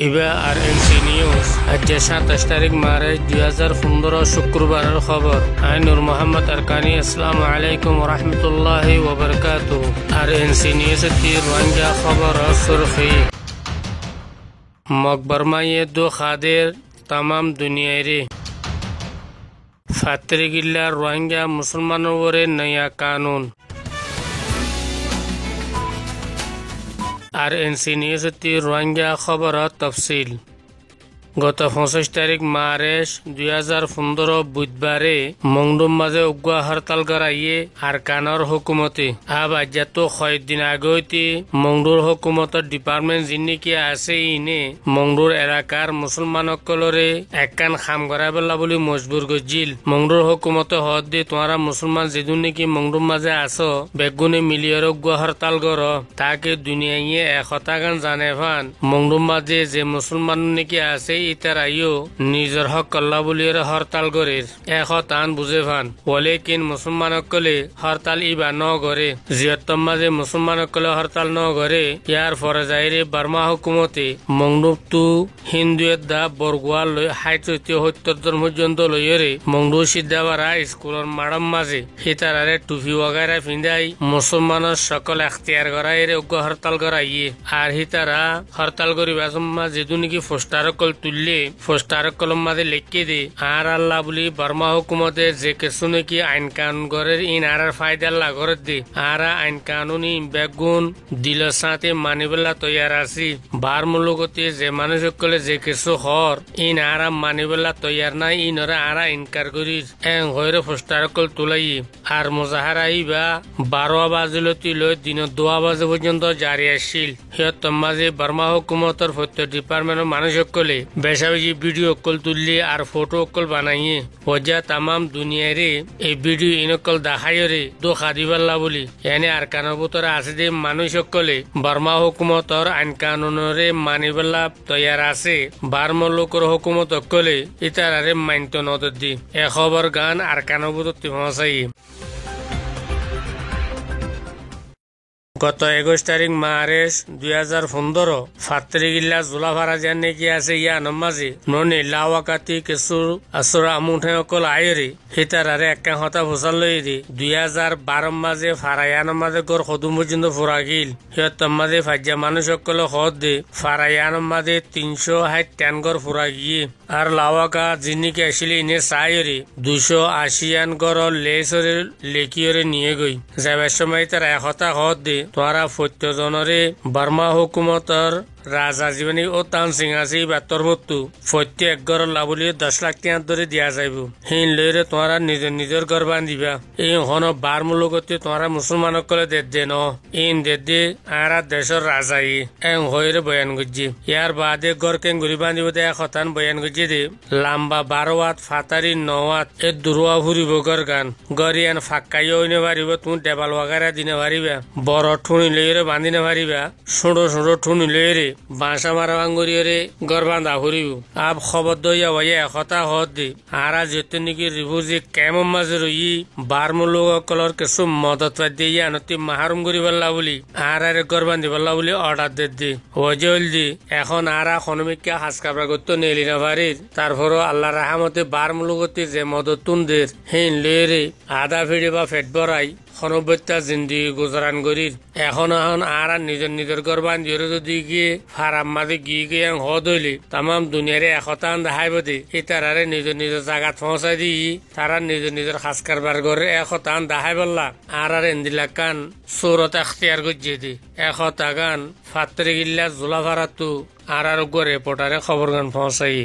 ইবা আর NC news আজ 27 তারিখ March 2015 শুক্রবারের খবর। আমি নূর মোহাম্মদ আরকানি। আসসালামু আলাইকুম ওয়া রাহমাতুল্লাহি ওয়া বারাকাতুহু। আর এনসি নিউজ তি রোহিঙ্গা খবর সুরখি মকবরমায়ে দো খাদের तमाम दुनिया रे फातरिगिल्ला रोहिंग्या मुसलमानों वरे नया कानून। आरएनसी न्यूज ती रोहिंग्या खबर तफसिल। গত 25 তারিখ মার্চ 2015 বুধবারে মংডুম মাঝে উগ্র হরতাল করাইয়ে আরকানের হুকুমতে আব আজ্জাত কয়েকদিন আগেতে মংডুর হুকুমতের ডিপার্টমেন্ট যিনি আছে ইনে মংডুর এলাকার মুসলমানসকলরে একখান খাম করাই পেলা বলে মজবুর গজিল। মংডুর হুকুমতে হদ দিয়ে তোমারা মুসলমান যেদিন নাকি মংডুর মাঝে আসো বেগুনে মিলিয়র উগ্র হরতাল কর তাকে দুনিয়ায় একতা গান জানে ফান মংডুর মাঝে যে মুসলমান নাকি আছে ইতারাইও নিজের হক কল্লা বলিয়ে হরতাল করে একতান বুঝে ফান বলে কিন মুসলমান সকলে হরতাল ইবা ন করে জিয়তম মাঝে মুসলমান সকলে হরতাল ন করে ইয়ার ফরে যাইরে বার্মা হুকুমতে মংডুবতু হিন্দুয়ের দা বরগুয়া লই 60-70 পর্যন্ত লইরে মংডু সিদ্ধাবারা স্কুলের মাডম মাঝে হিতারারে টুপি ওগাইরা ফিন্দাই মুসলমানের সকল এখতিয়ার করাইরে উগ্র হরতাল করাইয়ে আর হিতারা হরতাল করিবা সম্মা যেদু নাকি পোস্টার কল তুললে পোস্টার কলম মাঝে লিখে দে আর আল্লাহ বলি বার্মা হুকুমতে যে কিছু নাকি আইন কানুন করের ইন আর ফায়দা আল্লাহ করে দে আর আইন কানুনি বেগুন দিল সাথে মানিবেলা তৈয়ার আছি বার মুলুকতে যে মানুষ সকলে যে কিছু হর ইন আর মানিবেলা তৈয়ার নাই ইনরা আর ইনকার করি এং হইরে পোস্টার কল তুলাই আর মুজাহারা ইবা 12 বাজলতি লই দিন 2 বাজে পর্যন্ত জারি আসছিল। সিয়ত মাঝে বার্মা হুকুমতের প্রত্যেক ডিপার্টমেন্টের মানুষ সকলে বেশাবেশি ভিডিও কল তুললে আর ফটো কল বানাইয়ে ওজা তামাম দুনিয়া রে এই ভিডিও ইনকল দেখাই রে দোখা দিবাল্লা বলি এনে আর কানের ভিতরে আছে যে মানুষ সকলে বার্মা হুকুমতর আইন কানুনরে মানিবেলা তৈয়ার আছে বার্মা লোকের হুকুমত সকলে ইতারারে মাইনত নদর দি এ খবর গান আর কানের ভিতর পৌঁছাই। গত 21 তারিখ মার্চ 2015 ফাতরিগিল্লা জুলাভারা যেন নাকি আছে ইয়া নমাজি ননি লাওয়াকাতি কিছু আসরা মুঠে অকল আয়রে হিতারারে একা হতা ভোসাল লই দি 2012 মাঝে ফারায়ান মাঝে গর খদুম পর্যন্ত ফুরাগিল হিয়ত মাঝে ফাজ্জা মানুষ সকল হদ দে ফারায়ান মাঝে 360 গর ফুরাগিয়ে আর লাওয়াকা যিনিকে আসলে ইনে চাইরে 280 গর লেসরে লেকিয়রে নিয়ে গই যাবার সময় তার একতা হদ দে তোরা প্রত্যেকজনরে বার্মা হুকুমতর রাজা জীবনী ও তান সিং আছে বাতর মতো প্রত্যেক ঘর লাভলি 10 লাখ টাকা ধরে দিয়া যাইব হিন লইরে তোরা নিজের নিজের ঘর বান্ধিবা এই হন বার মুলুকতে তোরা মুসলমান সকলে দে ন ইন দে আর দেশের রাজাই এং হইরে বয়ান গজি ইয়ার বাদে ঘর কেন ঘুরি বান্ধিব দে খতান বয়ান গজি দে লম্বা 12 ওয়াট ফাতারি 9 ওয়াট এ দুরুয়া ফুরিব ঘর গান গরিয়ান ফাক্কাইও হইনে পারিব তুমি টেবাল ওয়াগারা দিনে পারিবা বড় ঠুনি লইরে বান্ধিনে পারিবা ছোট ছোট ঠুনি লইরে বাঁশা মারা আঙ্গুরিয়রে গর বান্ধা ফুরিব আব খবর দইয়া ভাইয়া একতা হদ দে আরা যেতে নাকি রিফিউজি ক্যাম্পের মাঝে রই বার্মা লোকসকলৰ কিছু মদত দিয়ে আনতি মাহারুম করি পাল্লা বলি আর গর বান্ধি পাল্লা বলি অর্ডার দে ওজল দি এখন আরা খনমিকা হাস কাপড়া করতে নেলি না পারির তারপরও আল্লাহ রাহামতে বার্মা লোকতে যে মদত তুনদের হেন লেরে আধা ফিড়ে বা ফেট বড়াই খনবত্যা জিন্দিগি গুজরান করির এখন আর নিজের নিজের ঘর বান্ধিয়ে যদি গিয়ে ফারাম মাঝে গিয়ে হদ হইলে তামাম দুনিয়ারে একতা দেখাইব দে এই তারারে নিজের নিজের জায়গা পৌঁছাই দি তারা নিজের নিজের খাস কারবার করে একতা দেখাই বললা আর এন্দিলা কান সৌরত এখতিয়ার গজিয়ে দি একতা গান ফাতরিগিল্লা জুলাভারাতু আর রিপোর্টারে খবর গান পৌঁছাই।